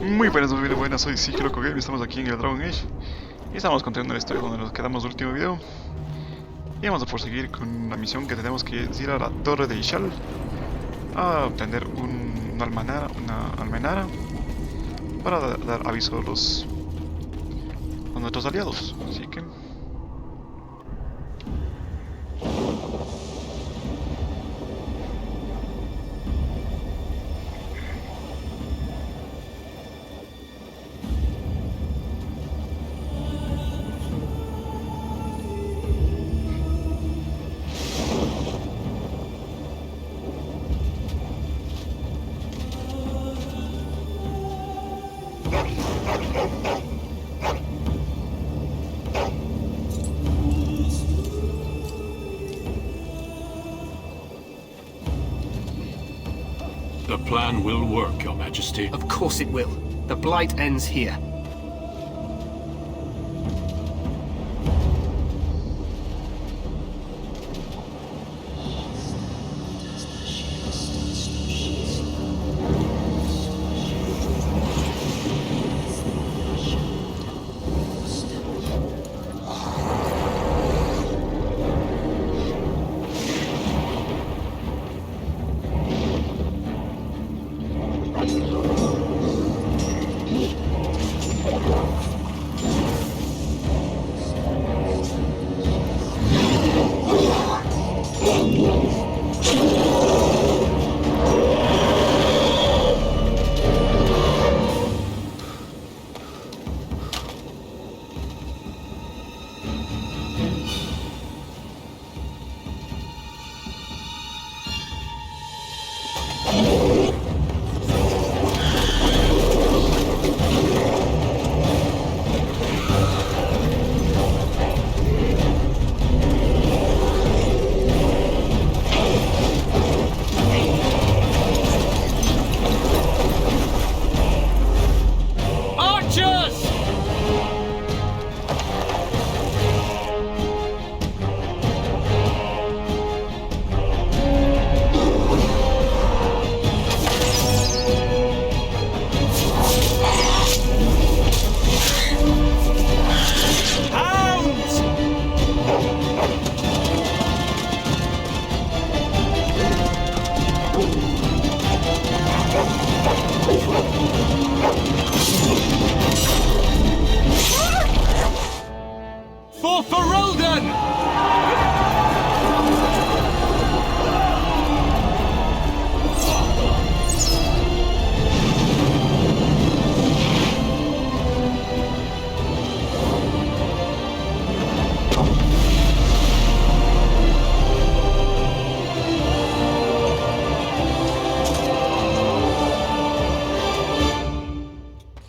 Muy buenas, muy buenas, soy Sigiloco Games, estamos aquí en el Dragon Age y estamos continuando la historia donde nos quedamos el último video y vamos a proseguir con la misión que tenemos que ir a la torre de Ishal a obtener una almenara para dar aviso a nuestros aliados, así que... The plan will work, Your Majesty. Of course it will. The blight ends here.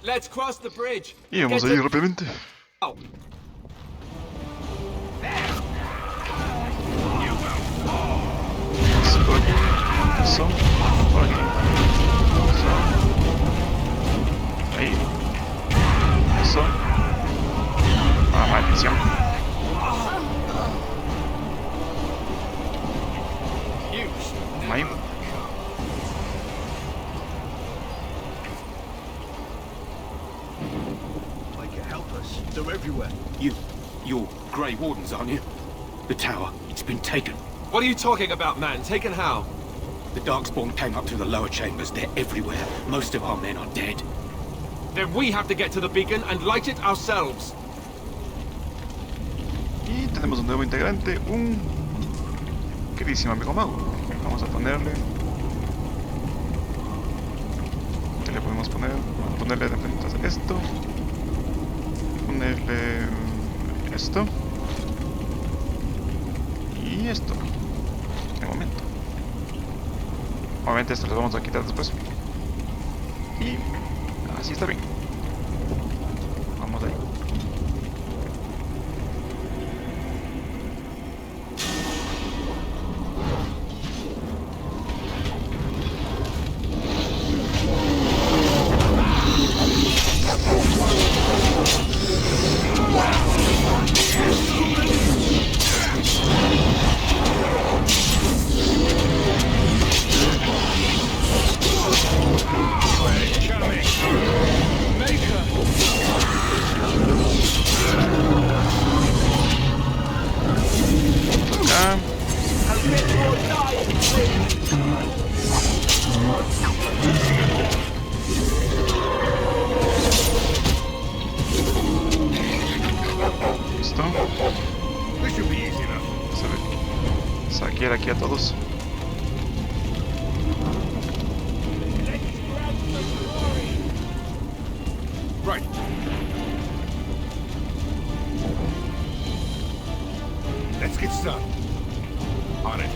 Let's cross the bridge. Y vamos a ir rápidamente. Por aquí, eso, por aquí, eso, ahí, eso, maldición. Ahí. They're everywhere. You're Grey Wardens, aren't you? The tower, it's been taken. What are you talking about, man? Taken how? The Darkspawn came up through the lower chambers. They're everywhere. Most of our men are dead. Then we have to get to the beacon and light it ourselves. Y tenemos un nuevo integrante, un queridísimo amigo mago. Vamos a ponerle... ¿Qué le podemos poner? Vamos a ponerle de frente esto. Ponerle esto. Y esto. De momento. Obviamente esto lo vamos a quitar después. Y así está bien. Vamos ahí. Coming. traer aquí a todos. Right. Let's get started. On it.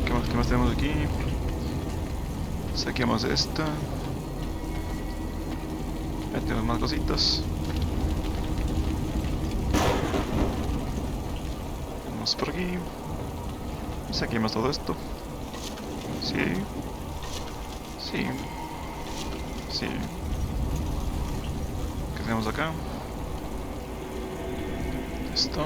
¿Qué más tenemos aquí? Saquemos esta. Metemos más cositas. Vamos por aquí. Saquemos todo esto. Sí. Sí. Sí. ¿Qué tenemos acá? Esto.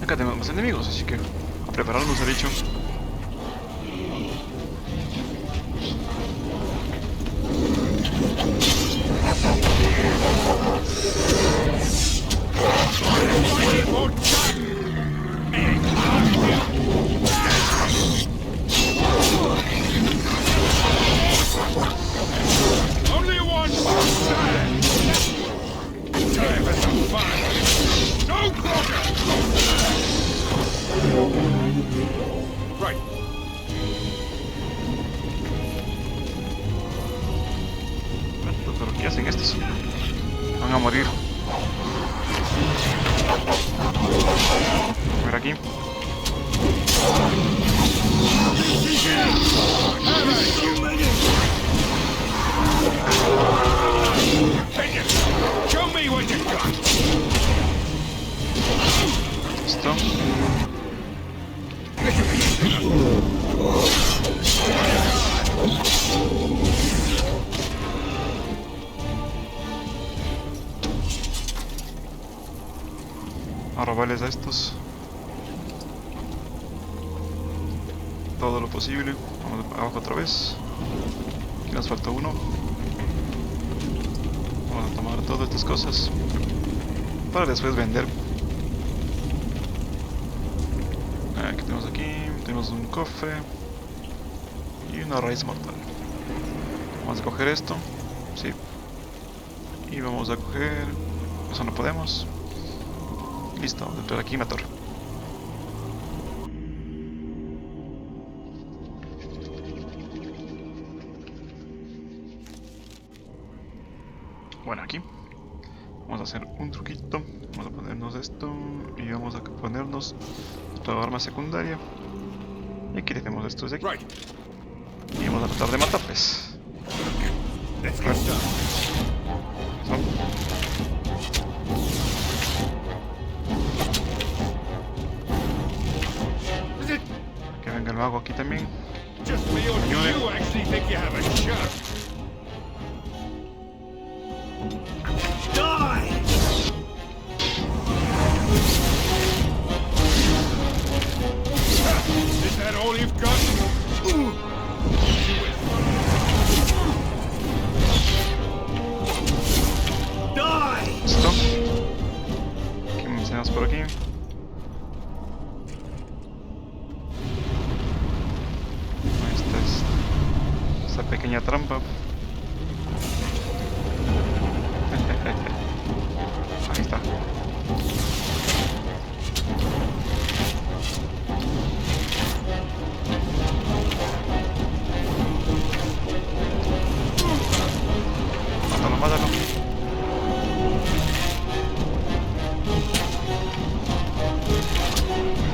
Acá tenemos más enemigos, así que a prepararnos, he dicho. Only one stand. Time for some fun. No quarter. Right. ¿Pero qué hacen estos? Van a morir. A ver aquí. Show me what you got. Listo. A robarles a estos todo lo posible. Vamos abajo otra vez. Aquí nos falta uno. Vamos a tomar todas estas cosas para después vender. ¿Qué tenemos aquí? Tenemos un cofre y una raíz mortal. Vamos a coger esto. Sí. Y vamos a coger... Eso no podemos. Listo, vamos a entrar aquí en la torre. Bueno, aquí vamos a hacer un truquito. Vamos a ponernos esto y vamos a ponernos nuestra arma secundaria. Y aquí tenemos esto de aquí. Right. Y vamos a tratar de matarles. Let's get started. Is it Que venga el mago aquí también. just me or do you actually think you have a shot? Die! Is that all you've got? Die! Listo. ¿Qué más tenemos por aquí? Esta es esa pequeña trampa. Ahí está. Mátalo, mátalo.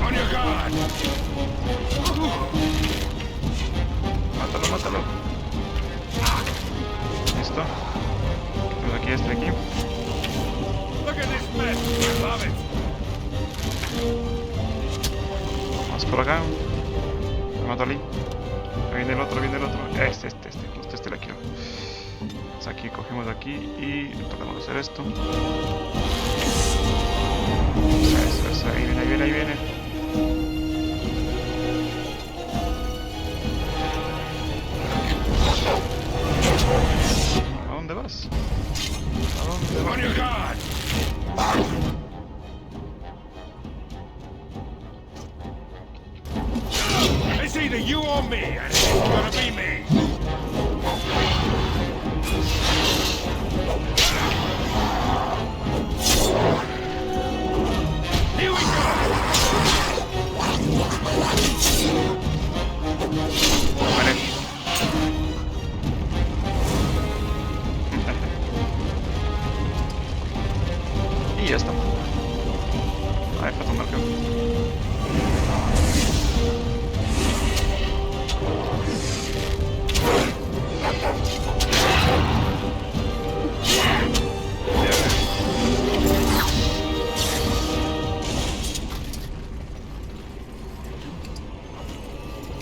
On your guard! Mátalo, mátalo. Listo. Tenemos aquí este de aquí. Look at this mess! I love it! Vamos por acá. Me mato ali. Ahí viene el otro, viene el otro. Justo este la quiero. Entonces aquí cogemos aquí y tratamos de hacer esto. Eso, ahí viene, ahí viene, ahí viene. ¿A dónde vas? ¿A dónde vas? On your guard! you or me, and it's gonna be me. Here we go. Vale. Y ya está. Ahí falta un marcador.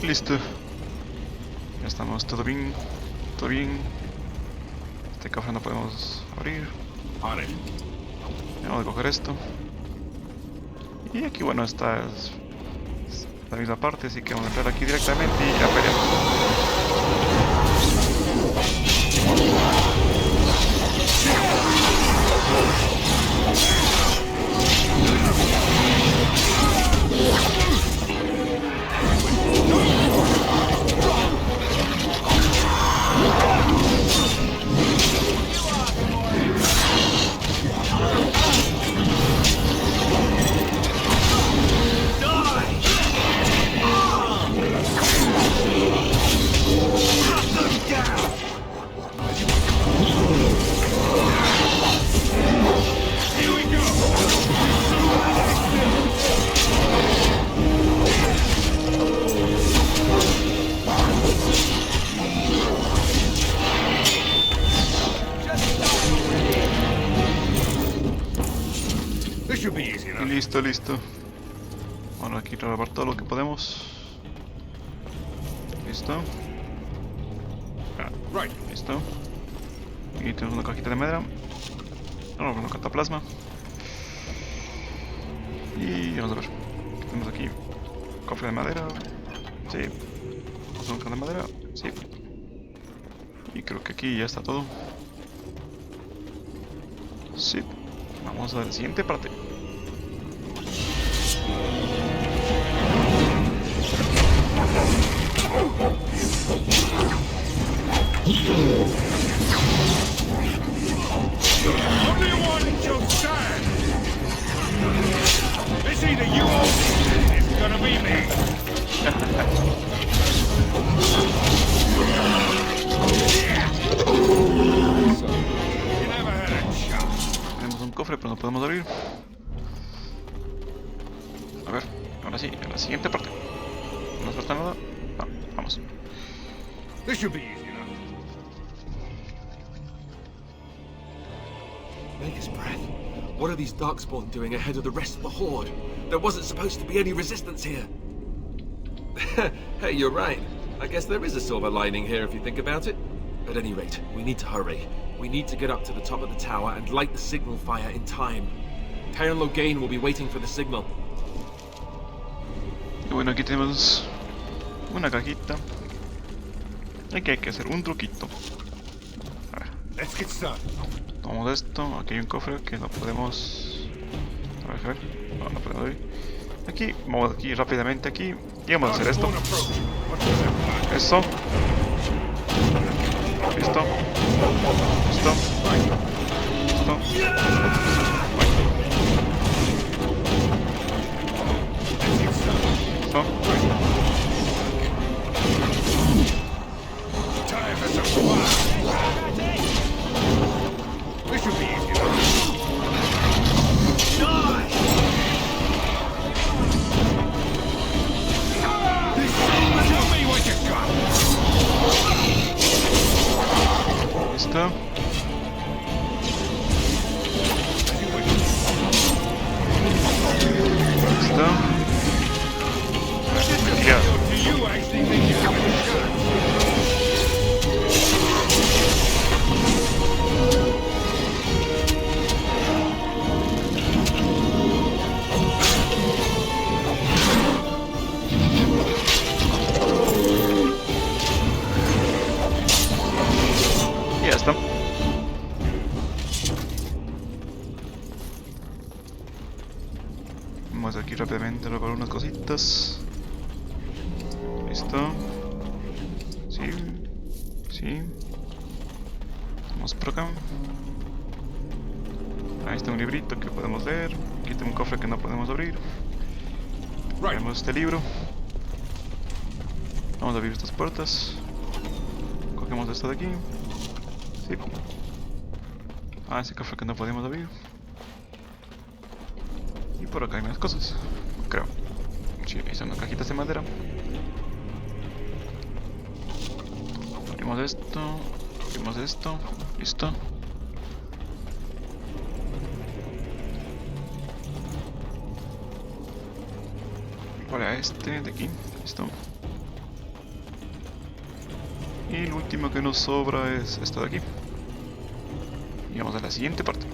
Listo. Ya estamos, todo bien. Todo bien. Este cofre no podemos abrir. On it. Vamos a coger esto. Y aquí, bueno, esta es la misma parte, así que vamos a entrar aquí directamente y a pelear. This should be easy Y enough. listo, listo. Bueno, aquí grabar todo lo que podemos. Listo. Right. Listo. Y tenemos una cajita de madera. No, una cataplasma. Y vamos a ver. ¿Qué tenemos aquí? Cofre de madera. Sí. Un cofre de madera. Sí. Y creo que aquí ya está todo. Sí. Vamos a la siguiente parte. Only one shall stand. It's either you or me. It's gonna be me. You never had a chance. Tenemos un cofre, pero no podemos abrir. A ver, ahora sí, en la siguiente parte. No nos falta nada. No, vamos. This should be easy enough. Maker's breath. What are these darkspawn doing ahead of the rest of the horde? There wasn't supposed to be any resistance here. Hey, you're right. I guess there is a silver lining here if you think about it. At any rate, we need to hurry. We need to get up to the top of the tower and light the signal fire in time. Reino will be waiting for the signal. Y bueno, aquí tenemos una cajita. Aquí hay que hacer un truquito. A ver, Let's get started. tomamos esto. Aquí hay un cofre que no podemos... A ver, no, no podemos abrir. Aquí, vamos aquí rápidamente aquí. Y vamos a hacer esto. Darkspawn approach. What was that plan? Esto. Listo. Listo. Listo. Let's get started. Listo. Time for some fun. This should be easy enough. Die! Show me what you got. Listo. Listo. Ya. Do you actually think you have a chance? Y ya está. Vamos aquí rápidamente a robar unas cositas. Listo. Listo. Sí. Sí. Vamos por acá. Ahí está un librito que podemos leer. Aquí está un cofre que no podemos abrir. Vemos este libro. Vamos a abrir estas puertas. Cogemos esto de aquí. Sí. Ah, ese cofre que no podemos abrir. Y por acá hay más cosas, creo. Sí, ahí son las cajitas de madera. Abrimos esto. Abrimos esto. Listo. Para este de aquí. Listo. Y lo último que nos sobra es esto de aquí. Y vamos a la siguiente parte.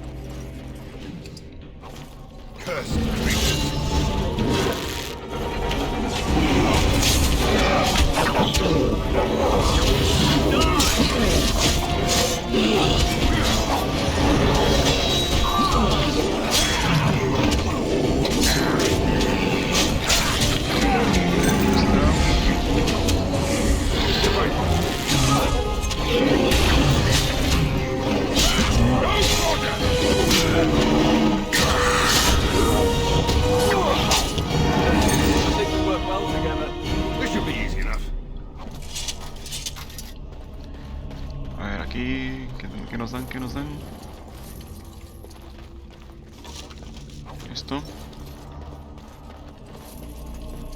A ver, aquí, ¿qué nos dan? ¿Qué nos dan? Esto.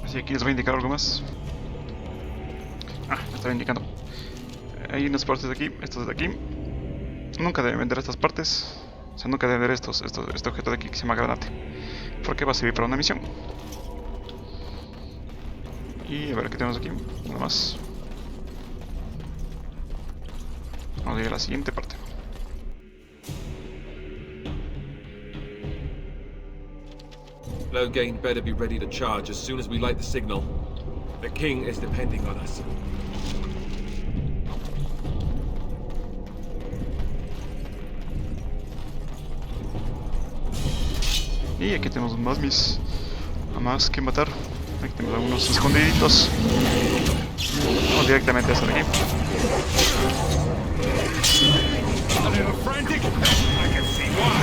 Así, aquí les voy a indicar algo más. Ah, me estaba indicando. Hay unas partes de aquí, estos de aquí. Nunca deben vender estas partes. O sea, nunca deben vender este objeto de aquí que se llama granate. Porque va a servir para una misión. Y a ver, ¿qué tenemos aquí? Nada más. Vamos a ir a la siguiente parte. Loghain better be ready to charge as soon as we light the signal. The king is depending on us. Y aquí tenemos más que matar. Aquí tenemos algunos escondiditos. Vamos directamente a esta de aquí. A little frantic? I can see why.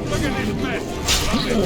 Look at this mess. Love it.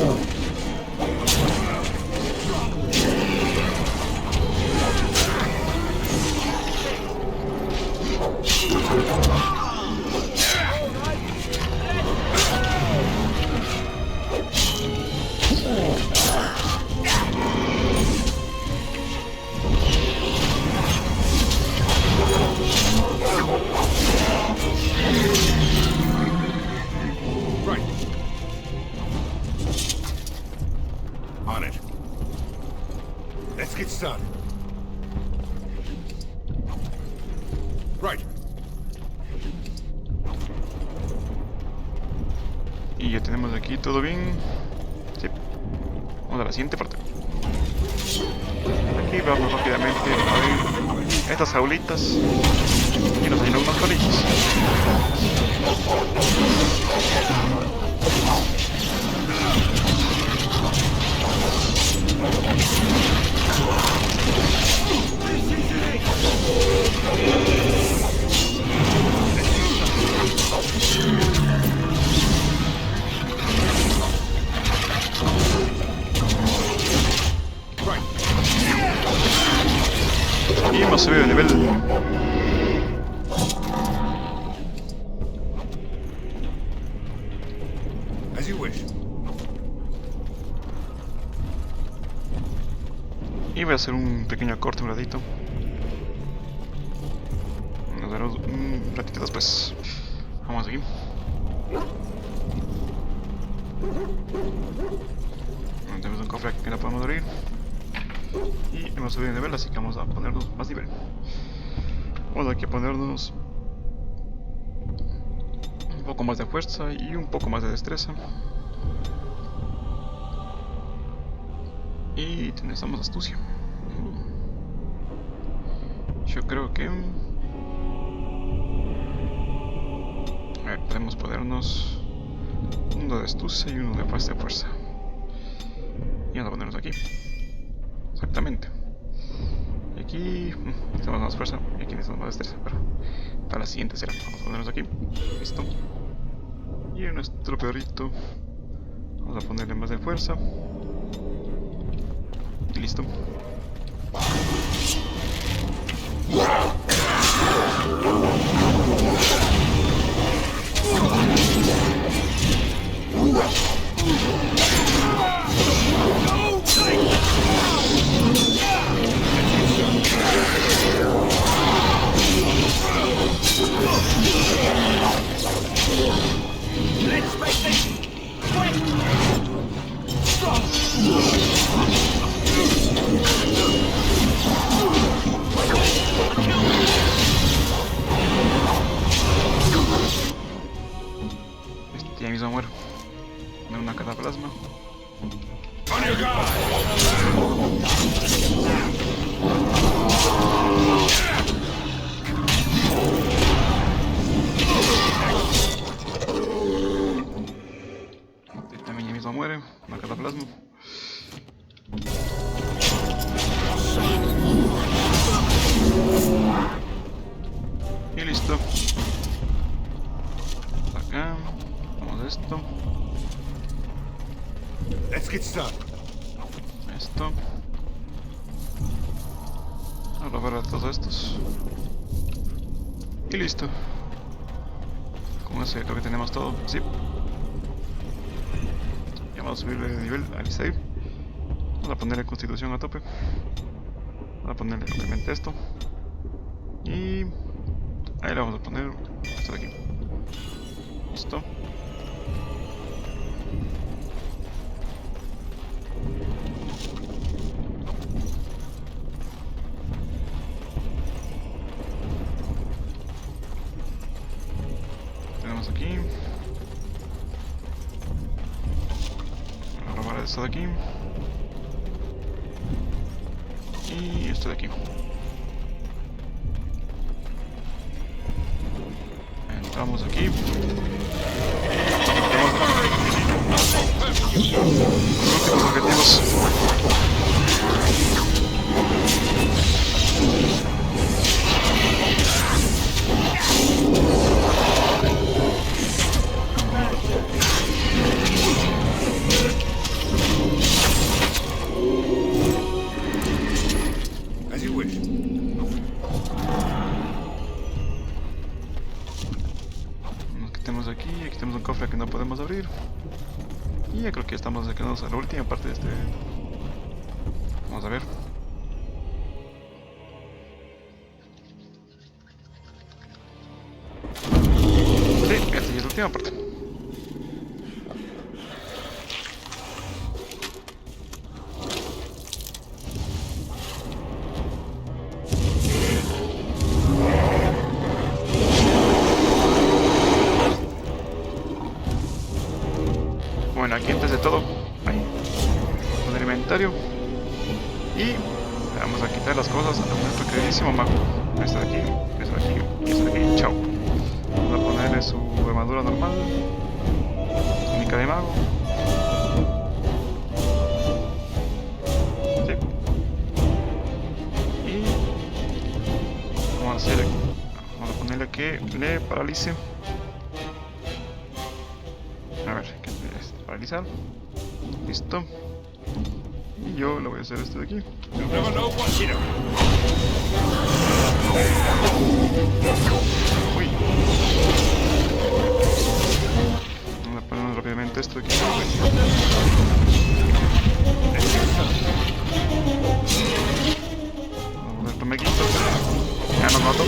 On it. Let's get started. Right. Y ya tenemos aquí todo bien. Sí. Vamos a la siguiente parte. Aquí vamos rápidamente a abrir estas jaulitas y nos ayudan unos colillos. Y hemos subido de nivel. As you wish. Y voy a hacer un pequeño corte, un ratito. Nos vemos un ratito después. Vamos aquí. Tenemos un cofre aquí que no podemos abrir. Y hemos subido de nivel, así que vamos a ponernos más nivel. Vamos aquí a ponernos un poco más de fuerza y un poco más de destreza. Y necesitamos astucia. Yo creo que... A ver, podemos ponernos uno de astucia y uno de fuerza. Y vamos a ponernos aquí. Exactamente. Y aquí necesitamos más fuerza. Y aquí necesitamos más destreza. Pero para la siguiente será. Vamos a ponernos aquí. Listo. Y en nuestro perrito vamos a ponerle más de fuerza. Y listo. Let's make this quick! Ya mismo muero. Poner una cataplasma. On your guard! También ya mismo muere. Una cataplasma. Y listo. Acá. Vamos a esto. Let's get started. Esto. A robar a todos estos. Y listo. Con eso creo que tenemos todo. Sí. Ya vamos a subirle de nivel al save. Vamos a ponerle constitución a tope. Vamos a ponerle obviamente esto. Y ahí le vamos a poner esto de aquí. Listo. Tenemos aquí. Voy a robar esto de aquí. Y esto de aquí. Entramos aquí. Últimos objetivos. As you wish. Nos quitemos aquí. Aquí tenemos un cofre que no podemos abrir. Y ya creo que estamos acercándonos a la última parte de este video. Vamos a ver. Sí, esta ya es la última parte. Bueno, aquí antes de todo, ahí, poner inventario y vamos a quitar las cosas a nuestro queridísimo mago. Este de aquí, este de aquí, este de aquí, chao. Vamos a ponerle su armadura normal, túnica de mago. Sí. Y vamos a ponerle que le paralice. A ver, ¿qué es? Paralizar. Listo. Y yo le voy a hacer esto de aquí. You'll never know what hit him. Uy. Vamos a poner rápidamente esto de aquí. Vamos a poner esto mequito. Ya nos mató.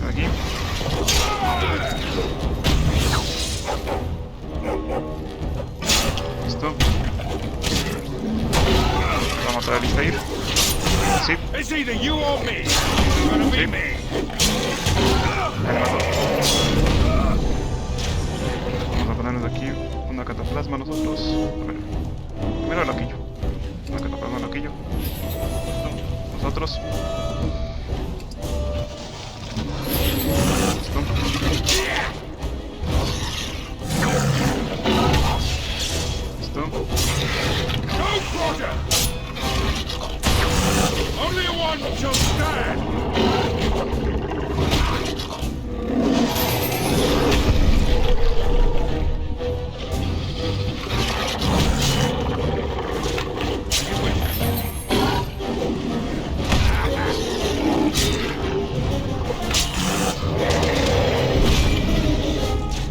Aquí. Listo. Vamos a darle a ir. Sí. It's either you or me. It's gonna be Sí. me. Vamos a ponernos aquí una cataplasma nosotros. A ver. Primero el loquillo. Una cataplasma el loquillo. Nosotros. nosotros. Listo. No quarter! Only one shall stand!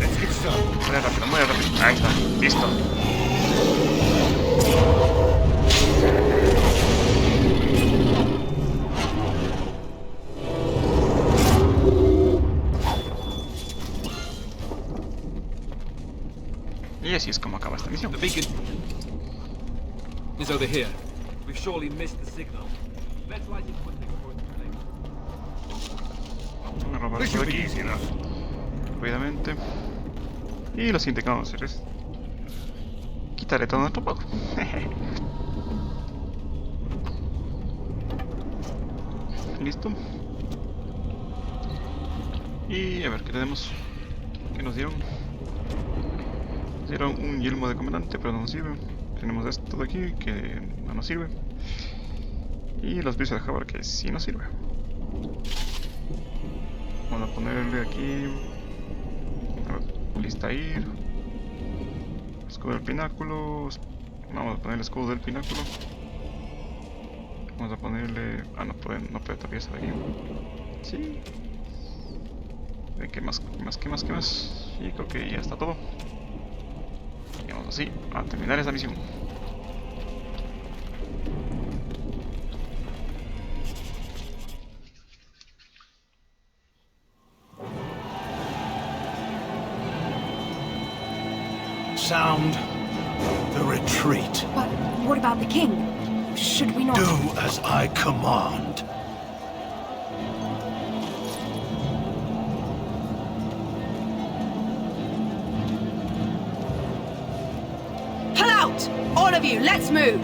Let's get started. Muy rápido, muy rápido. Ahí está, listo. Y así es como acaba esta misión. The beacon is over here. We've surely missed the signal. Let's light it quickly before it's too late. Vamos a robar This por should be aquí easy enough. rápidamente. Y lo siguiente que vamos a hacer es quitarle todo nuestro polvo. Listo. Y a ver qué tenemos. ¿Qué nos dieron? Nos dieron un yelmo de comandante, pero no nos sirve. Tenemos esto de aquí que no nos sirve. Y los vídeos de jugar que sí nos sirve. Vamos a ponerle aquí. A ver, lista ir. Escudo del pináculo. Vamos a poner el escudo del pináculo. Vamos a ponerle... Ah, no puede atravesar aquí. Sí. ¿Qué más? ¿Qué más? Y creo que ya está todo. Y vamos así a terminar esta misión. Sound the retreat. But what about the king? Should we not... Do as I command. Pull out! All of you, let's move!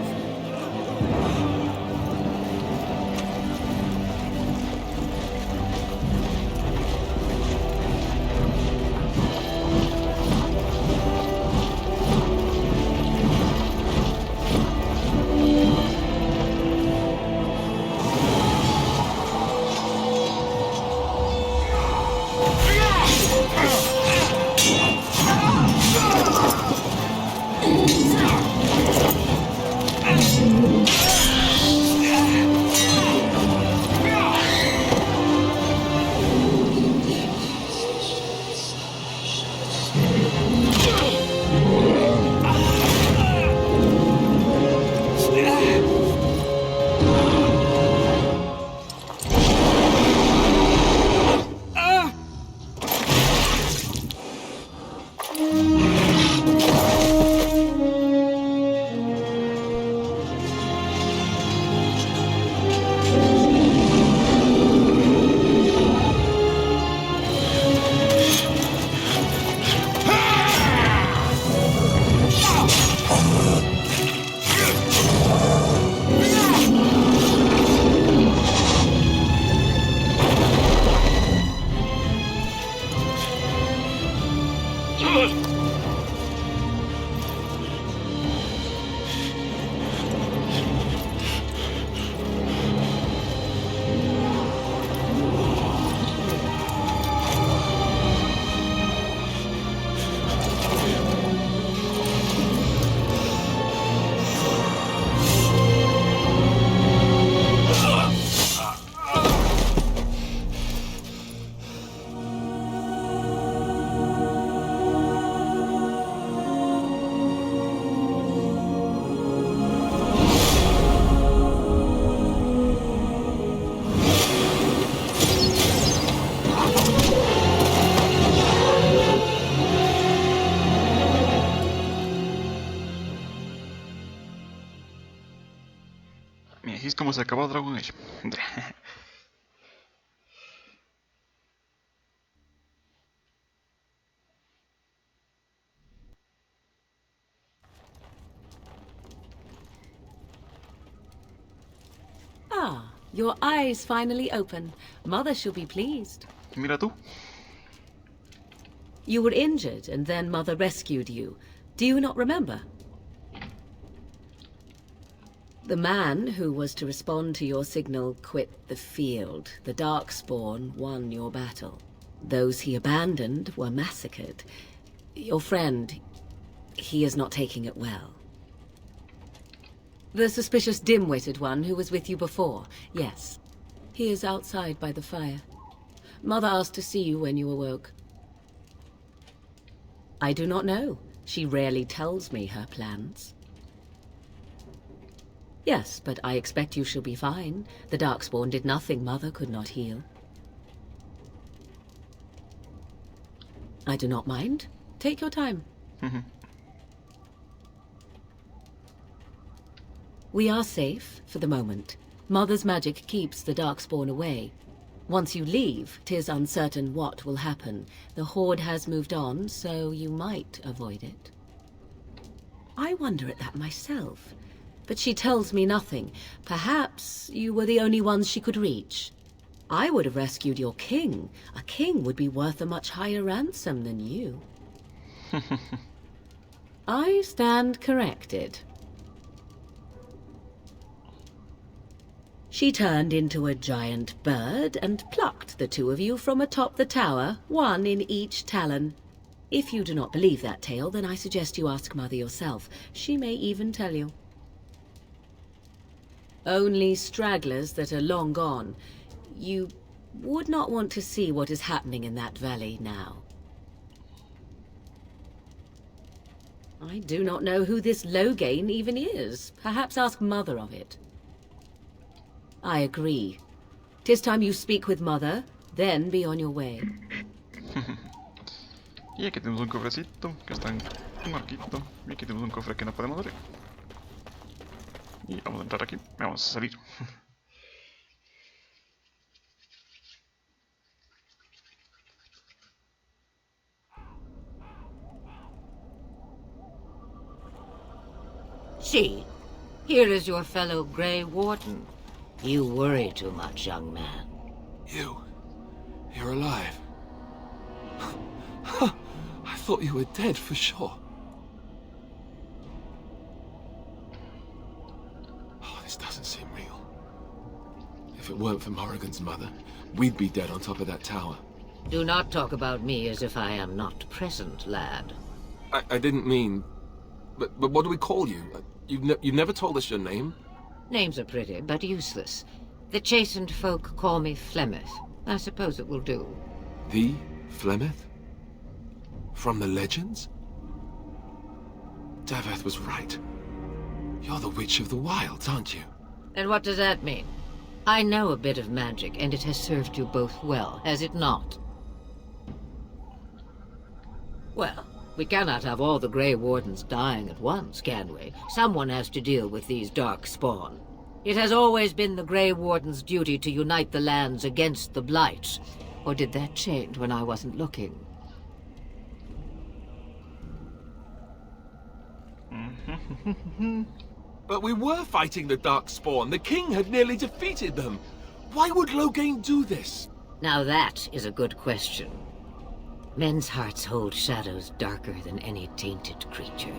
Mira, así es como se acabó Dragon Age. Ah, your eyes finally open. Mother shall be pleased. Mira tú. You were injured, and then Mother rescued you. Do you not remember? The man who was to respond to your signal quit the field. The Darkspawn won your battle. Those he abandoned were massacred. Your friend, he is not taking it well. The suspicious dim-witted one who was with you before, yes. He is outside by the fire. Mother asked to see you when you awoke. I do not know. She rarely tells me her plans. Yes, but I expect you shall be fine. The Darkspawn did nothing Mother could not heal. I do not mind. Take your time. We are safe for the moment. Mother's magic keeps the Darkspawn away. Once you leave, 'tis uncertain what will happen. The Horde has moved on, so you might avoid it. I wonder at that myself. But she tells me nothing. Perhaps you were the only ones she could reach. I would have rescued your king. A king would be worth a much higher ransom than you. I stand corrected. She turned into a giant bird and plucked the two of you from atop the tower, one in each talon. If you do not believe that tale, then I suggest you ask Mother yourself. She may even tell you. Only stragglers that are long gone. You would not want to see what is happening in that valley now. I do not know who this Loghain even is. Perhaps ask Mother of it. I agree. 'Tis time you speak with Mother, then be on your way. Y aquí tenemos un cofrecito que está en un arquito. Y aquí tenemos un cofre que no podemos abrir. Y vamos a entrar aquí. Vamos a salir. See, here is your fellow Grey Warden. You worry too much, young man. You're alive. I thought you were dead for sure. Oh, this doesn't seem real. If it weren't for Morrigan's mother, we'd be dead on top of that tower. Do not talk about me as if I am not present, lad. I didn't mean... But what do we call you? You've never told us your name? Names are pretty, but useless. The chastened folk call me Flemeth. I suppose it will do. The Flemeth? From the legends? Daveth was right. You're the Witch of the Wilds, aren't you? And what does that mean? I know a bit of magic, and it has served you both well, has it not? Well, we cannot have all the Grey Wardens dying at once, can we? Someone has to deal with these Darkspawn. It has always been the Grey Warden's duty to unite the lands against the Blight. Or did that change when I wasn't looking? But we were fighting the Darkspawn. The king had nearly defeated them. Why would Loghain do this? Now that is a good question. Men's hearts hold shadows darker than any tainted creature.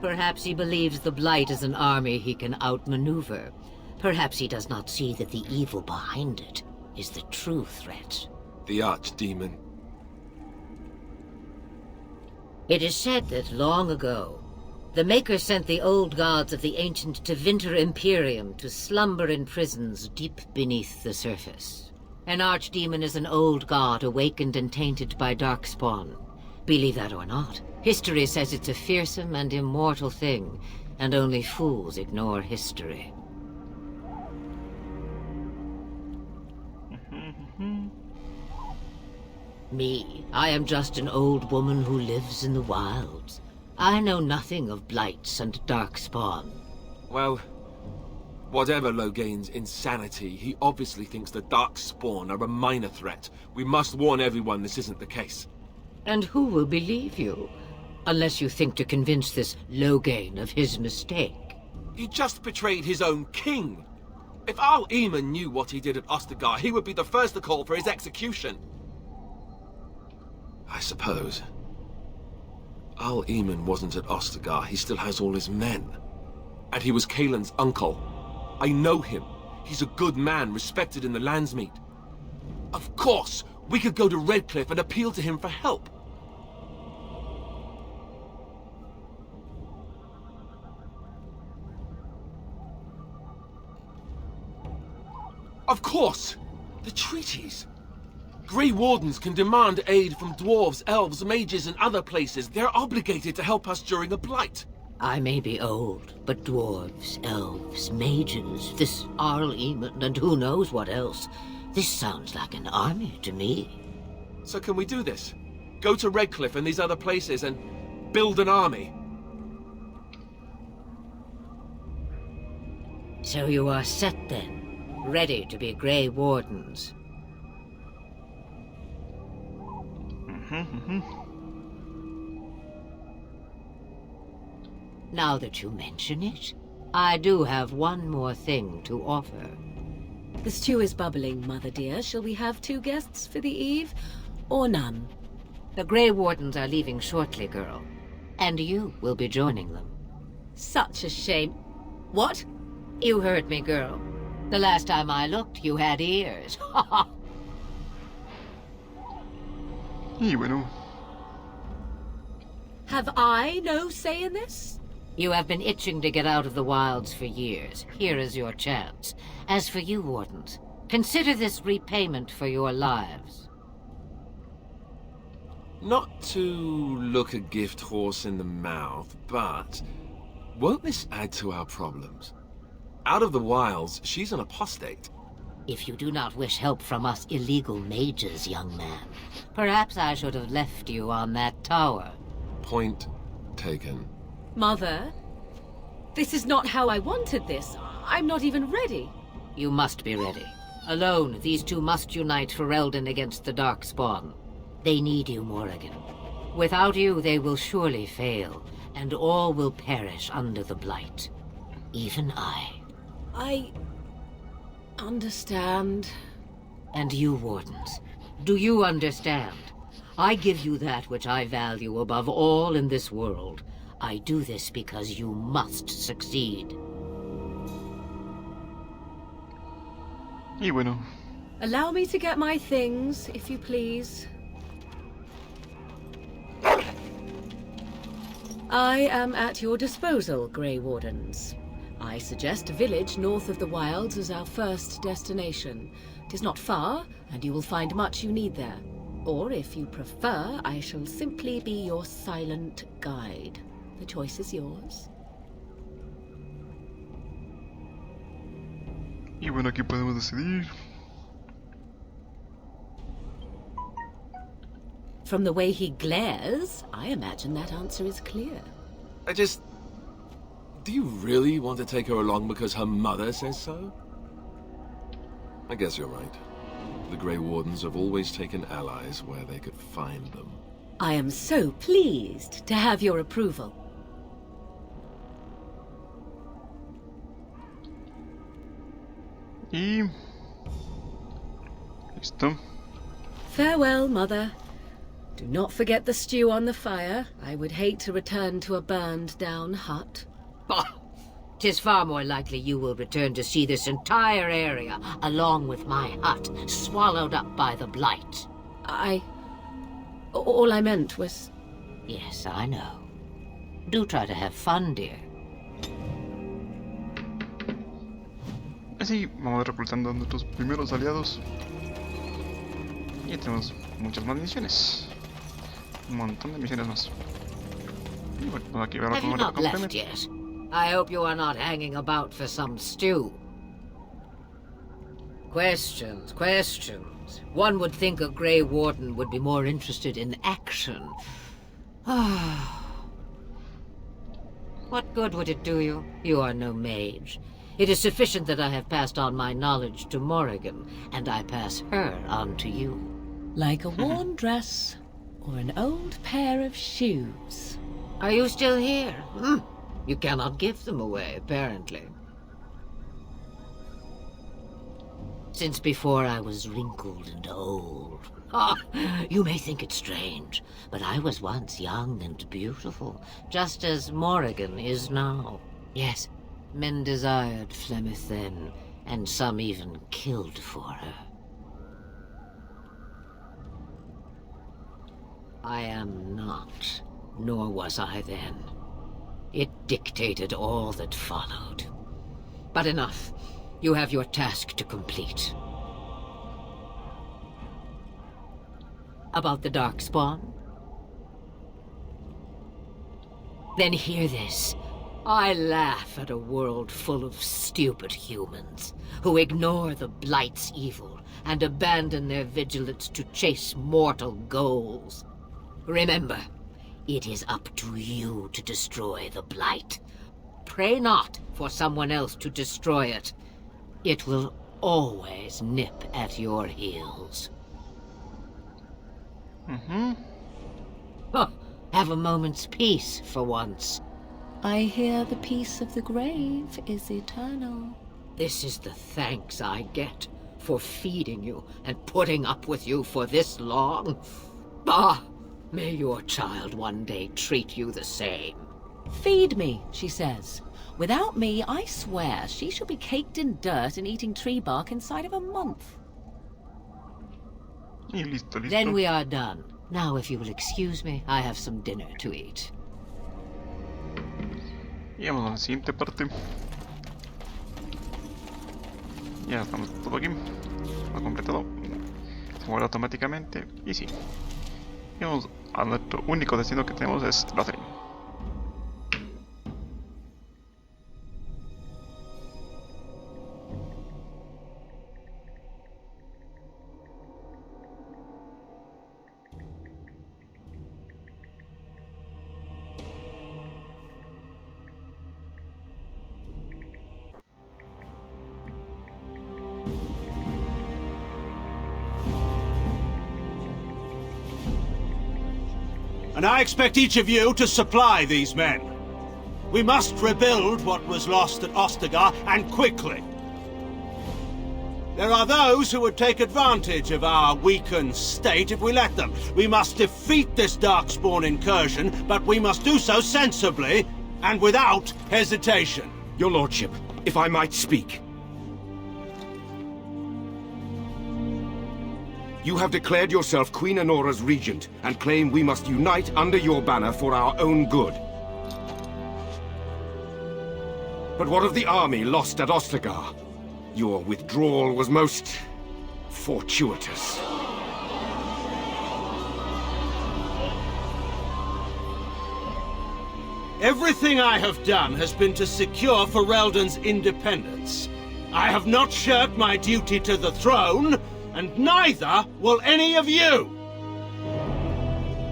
Perhaps he believes the Blight is an army he can outmaneuver. Perhaps he does not see that the evil behind it is the true threat. The Archdemon. It is said that long ago, the Maker sent the old gods of the ancient Tevinter Imperium to slumber in prisons deep beneath the surface. An Archdemon is an old god awakened and tainted by Darkspawn. Believe that or not, history says it's a fearsome and immortal thing, and only fools ignore history. Me, I am just an old woman who lives in the wilds. I know nothing of blights and Darkspawn. Well, whatever Loghain's insanity, he obviously thinks the Darkspawn are a minor threat. We must warn everyone this isn't the case. And who will believe you? Unless you think to convince this Loghain of his mistake. He just betrayed his own king. If Al Eamon knew what he did at Ostagar, he would be the first to call for his execution. I suppose. Al Eamon wasn't at Ostagar. He still has all his men. And he was Kaelin's uncle. I know him. He's a good man, respected in the Landsmeet. Of course, we could go to Redcliffe and appeal to him for help. Of course! The treaties! Grey Wardens can demand aid from dwarves, elves, mages, and other places. They're obligated to help us during a blight. I may be old, but dwarves, elves, mages, this Arl Eamon, and who knows what else. This sounds like an army to me. So can we do this? Go to Redcliffe and these other places and build an army? So you are set then? Ready to be Grey Wardens? Now that you mention it, I do have one more thing to offer. The stew is bubbling, Mother dear. Shall we have 2 guests for the eve, or none? The Grey Wardens are leaving shortly, girl. And you will be joining them. Such a shame. What? You heard me, girl. The last time I looked, you had ears. Y bueno. Have I no say in this? You have been itching to get out of the wilds for years. Here is your chance. As for you, Wardens, consider this repayment for your lives. Not to look a gift horse in the mouth, but won't this add to our problems? Out of the wilds, she's an apostate. If you do not wish help from us illegal mages, young man, perhaps I should have left you on that tower. Point taken. Mother, this is not how I wanted this. I'm not even ready. You must be ready. Alone, these 2 must unite for Eldon against the Darkspawn. They need you, Morrigan. Without you, they will surely fail, and all will perish under the Blight. Even I. I understand. And you, Wardens, do you understand? I give you that which I value above all in this world. I do this because you must succeed. Y bueno. Allow me to get my things, if you please. I am at your disposal, Grey Wardens. I suggest a village north of the wilds as our first destination. It is not far, and you will find much you need there. Or, if you prefer, I shall simply be your silent guide. The choice is yours. Y bueno, aquí podemos decidir. From the way he glares, I imagine that answer is clear. Do you really want to take her along because her mother says so? I guess you're right. The Grey Wardens have always taken allies where they could find them. I am so pleased to have your approval. Y... listo. Farewell, Mother. Do not forget the stew on the fire. I would hate to return to a burned-down hut. Bah! 'Tis far more likely you will return to see this entire area, along with my hut, swallowed up by the Blight. All I meant was... Yes, I know. Do try to have fun, dear. Así vamos reclutando a nuestros primeros aliados. Y ya tenemos muchas más misiones. Un montón de misiones más. Y bueno, pues aquí vamos Have you con not left complemento. yet? I hope you are not hanging about for some stew. Questions, questions. One would think a Grey Warden would be more interested in action. What good would it do you? You are no mage. It is sufficient that I have passed on my knowledge to Morrigan, and I pass her on to you. like a worn dress or an old pair of shoes. Are you still here? You cannot give them away, apparently. Since before I was wrinkled and old. Ah, you may think it strange, but I was once young and beautiful, just as Morrigan is now. Yes, men desired Flemeth then, and some even killed for her. I am not, nor was I then. It dictated all that followed. But enough. You have your task to complete. About the Darkspawn? Then hear this. I laugh at a world full of stupid humans who ignore the Blight's evil and abandon their vigilance to chase mortal goals. Remember, it is up to you to destroy the Blight. Pray not for someone else to destroy it. It will always nip at your heels. Have a moment's peace for once. I hear the peace of the grave is eternal. This is the thanks I get for feeding you and putting up with you for this long. Ah, may your child one day treat you the same. Feed me, she says. Without me, I swear, she shall be caked in dirt and eating tree bark inside of a month. Y listo, listo. Then we are done. Now, if you will excuse me, I have some dinner to eat. Y vamos a la siguiente parte. Ya estamos todo aquí. Lo completado. Se mueve automáticamente. Y sí. Y vamos a nuestro único destino que tenemos es Reino. And I expect each of you to supply these men. We must rebuild what was lost at Ostagar, and quickly. There are those who would take advantage of our weakened state if we let them. We must defeat this Darkspawn incursion, but we must do so sensibly and without hesitation. Your lordship, if I might speak. You have declared yourself Queen Honora's regent, and claim we must unite under your banner for our own good. But what of the army lost at Ostagar? Your withdrawal was most fortuitous. Everything I have done has been to secure Ferelden's independence. I have not shirked my duty to the throne, and neither will any of you!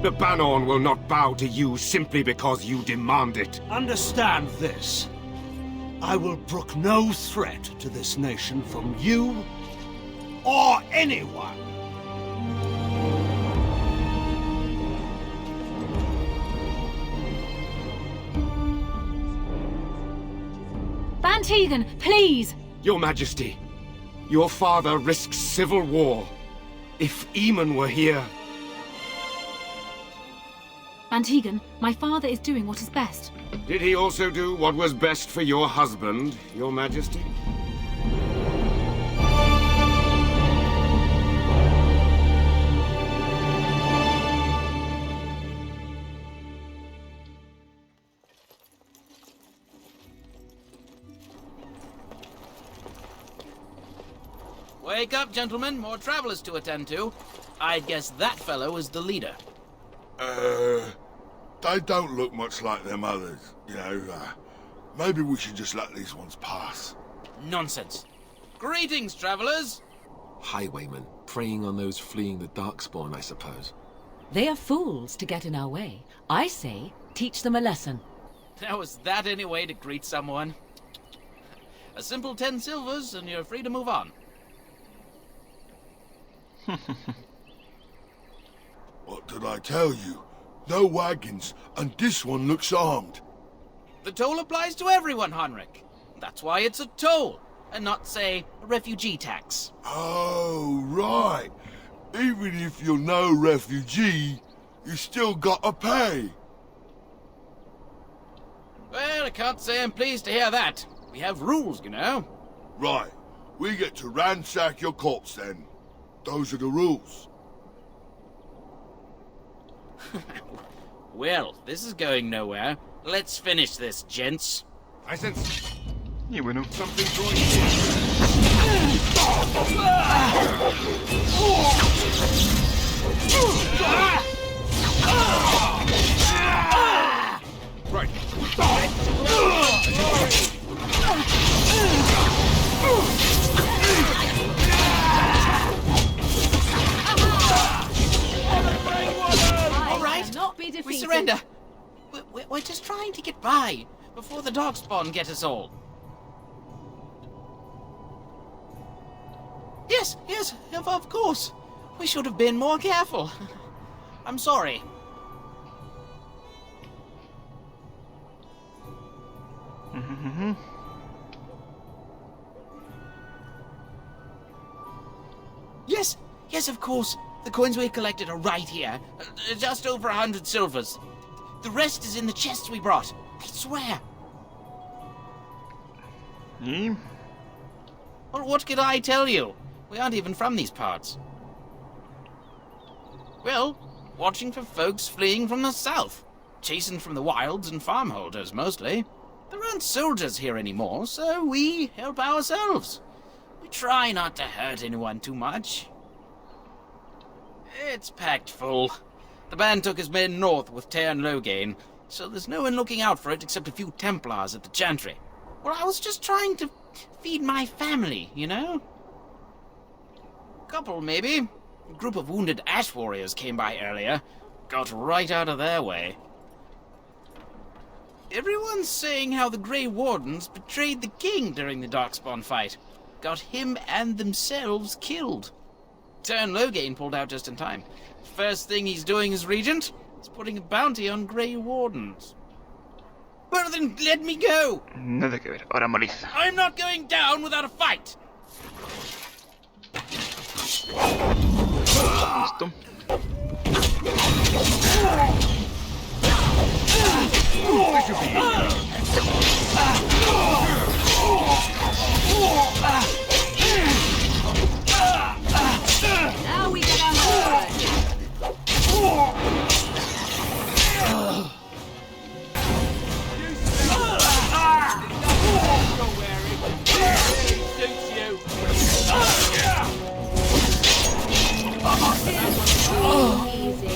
The Banorn will not bow to you simply because you demand it. Understand this. I will brook no threat to this nation from you or anyone. Van Tegan, please! Your Majesty, your father risks civil war. If Eamon were here... Van Tegan, my father is doing what is best. Did he also do what was best for your husband, your Majesty? Wake up, gentlemen. More travelers to attend to. I guess that fellow is the leader. They don't look much like them others, you know. Maybe we should just let these ones pass. Nonsense. Greetings, travelers. Highwaymen, preying on those fleeing the Darkspawn, I suppose. They are fools to get in our way. I say, teach them a lesson. Now, is that any way to greet someone? A simple 10 silvers, and you're free to move on. What did I tell you? No wagons, and this one looks armed. The toll applies to everyone, Heinrich. That's why it's a toll. and not, say, a refugee tax. Oh, right. Even if you're no refugee, you still gotta pay. Well, I can't say I'm pleased to hear that. We have rules, you know. Right. We get to ransack your corpse then. Those are the rules. Well, this is going nowhere. Let's finish this, gents. I sense Y bueno, something drawing near. Right. All right, Not be defeated. we surrender. We're just trying to get by before the darkspawn get us all. Yes, of course. We should have been more careful. I'm sorry. Yes, of course. The coins we collected are right here. Just over 100 silvers. The rest is in the chests we brought. I swear. y Well, what could I tell you? We aren't even from these parts. Well, watching for folks fleeing from the south. Chasing from the wilds and farmholders, mostly. There aren't soldiers here anymore, so we help ourselves. We try not to hurt anyone too much. It's packed full. The band took his men north with Logain, so there's no one looking out for it except a few Templars at the Chantry. Well, I was just trying to feed my family, you know? Couple, maybe. A group of wounded ash warriors came by earlier. Got right out of their way. Everyone's saying how the Grey Wardens betrayed the king during the Darkspawn fight. Got him and themselves killed. Logain pulled out just in time. First thing he's doing as regent is putting a bounty on Grey Wardens. Well then, let me go! nada que ver. Ahora morís. I'm not going down without a fight! Listo. This should be Now we get our horde. Easy.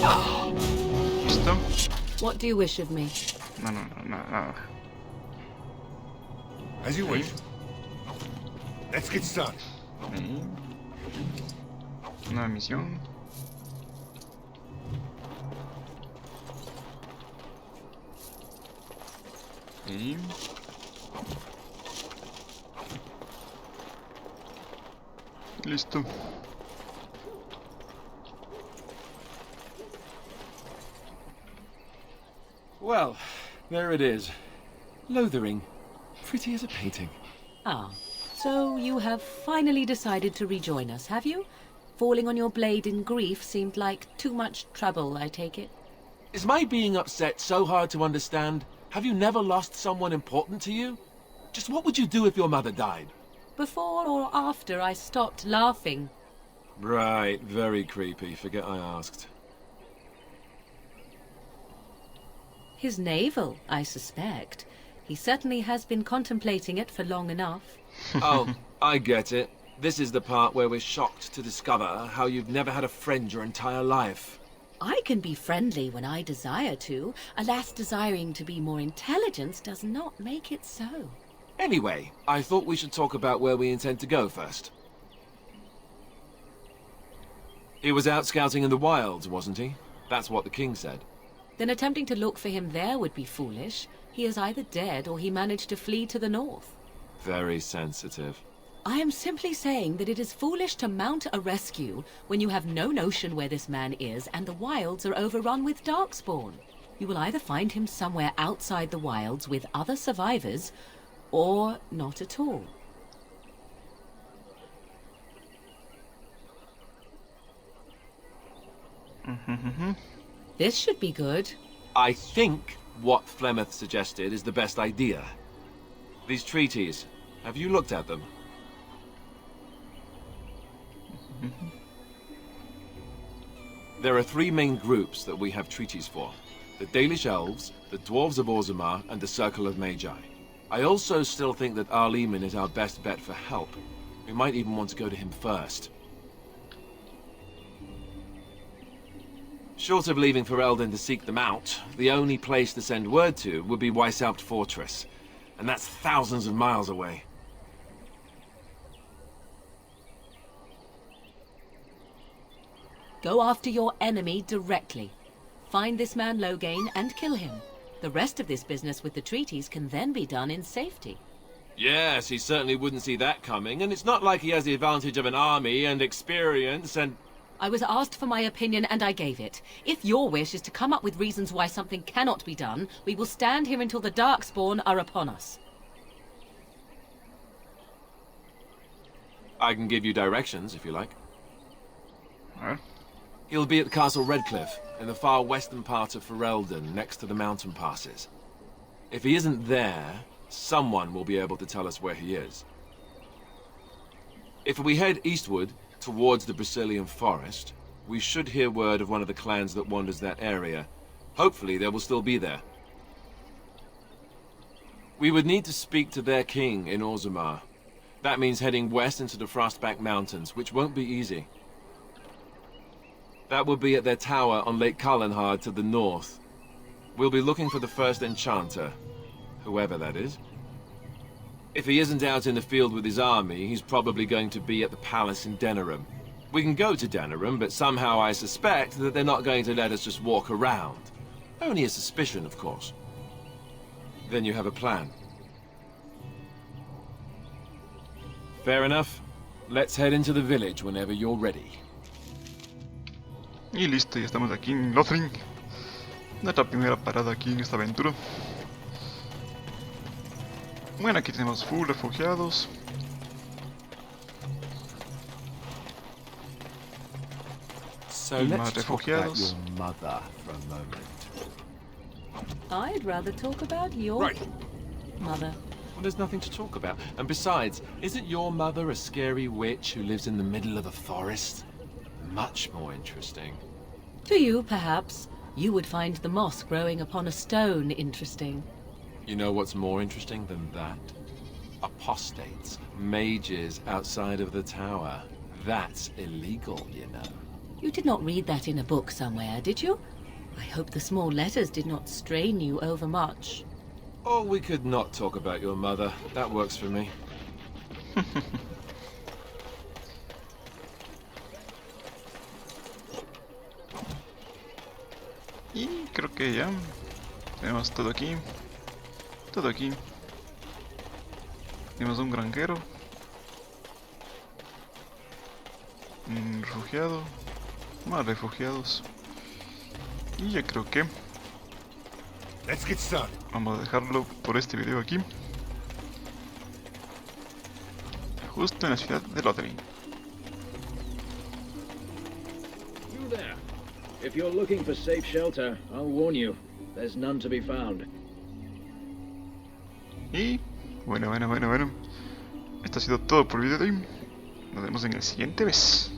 Listo. What do you wish of me? No, nada. As you wish. Let's get started. Ahí. Nueva misión. Ahí. Listo. Well, there it is. Lothering. Pretty as a painting. Ah, so you have finally decided to rejoin us, have you? Falling on your blade in grief seemed like too much trouble, I take it. Is my being upset so hard to understand? Have you never lost someone important to you? Just what would you do if your mother died? Before or after I stopped laughing? Right, very creepy. Forget I asked. His navel, I suspect. He certainly has been contemplating it for long enough. Oh, I get it. This is the part where we're shocked to discover how you've never had a friend your entire life. I can be friendly when I desire to. Alas, desiring to be more intelligent does not make it so. Anyway, I thought we should talk about where we intend to go first. He was out scouting in the wilds, wasn't he? That's what the king said. Then attempting to look for him there would be foolish. He is either dead or he managed to flee to the north. Very sensitive. I am simply saying that it is foolish to mount a rescue when you have no notion where this man is and the wilds are overrun with darkspawn. You will either find him somewhere outside the wilds with other survivors, or not at all. This should be good. I think what Flemeth suggested is the best idea. These treaties, have you looked at them? There are three main groups that we have treaties for. The Dalish Elves, the Dwarves of Orzammar, and the Circle of Magi. I also still think that Arleman is our best bet for help. We might even want to go to him first. Short of leaving Ferelden to seek them out, the only place to send word to would be Weishaupt Fortress. And that's thousands of miles away. Go after your enemy directly. Find this man Loghain and kill him. The rest of this business with the treaties can then be done in safety. Yes, he certainly wouldn't see that coming, and it's not like he has the advantage of an army and experience and... I was asked for my opinion and I gave it. If your wish is to come up with reasons why something cannot be done, we will stand here until the Darkspawn are upon us. I can give you directions, if you like. Alright. He'll be at Castle Redcliffe, in the far western part of Ferelden, next to the mountain passes. If he isn't there, someone will be able to tell us where he is. If we head eastward, towards the Brisilian Forest, we should hear word of one of the clans that wanders that area. Hopefully they will still be there. We would need to speak to their king in Orzammar. That means heading west into the Frostback Mountains, which won't be easy. That will be at their tower on Lake Carlenhard to the north. We'll be looking for the first enchanter, whoever that is. If he isn't out in the field with his army, he's probably going to be at the palace in Denerim. We can go to Denerim, but somehow I suspect that they're not going to let us just walk around. Only a suspicion, of course. Then you have a plan. Fair enough. Let's head into the village whenever you're ready. Y listo, ya estamos aquí en Lothring. Nuestra primera parada aquí en esta aventura. Bueno, aquí tenemos full refugiados. So Y let's más talk about refugiados. your mother for a moment. I'd rather talk about your mother. Well, there's nothing to talk about. And besides, isn't your mother a scary witch who lives in the middle of a forest? Much more interesting. To you, perhaps. You would find the moss growing upon a stone interesting. You know what's more interesting than that? Apostates, mages outside of the tower. That's illegal, you know. You did not read that in a book somewhere, did you? I hope the small letters did not strain you overmuch. Or we could not talk about your mother. That works for me. Y creo que ya tenemos todo aquí. Todo aquí. Tenemos un granjero. Un refugiado. Más refugiados. Y ya creo que Let's get started. vamos a dejarlo por este video aquí. Justo en la ciudad de Lothring. You there. If you're looking for safe shelter, I'll warn you. There's none to be found. Y bueno. Esto ha sido todo por el video de hoy. Nos vemos en el siguiente vez.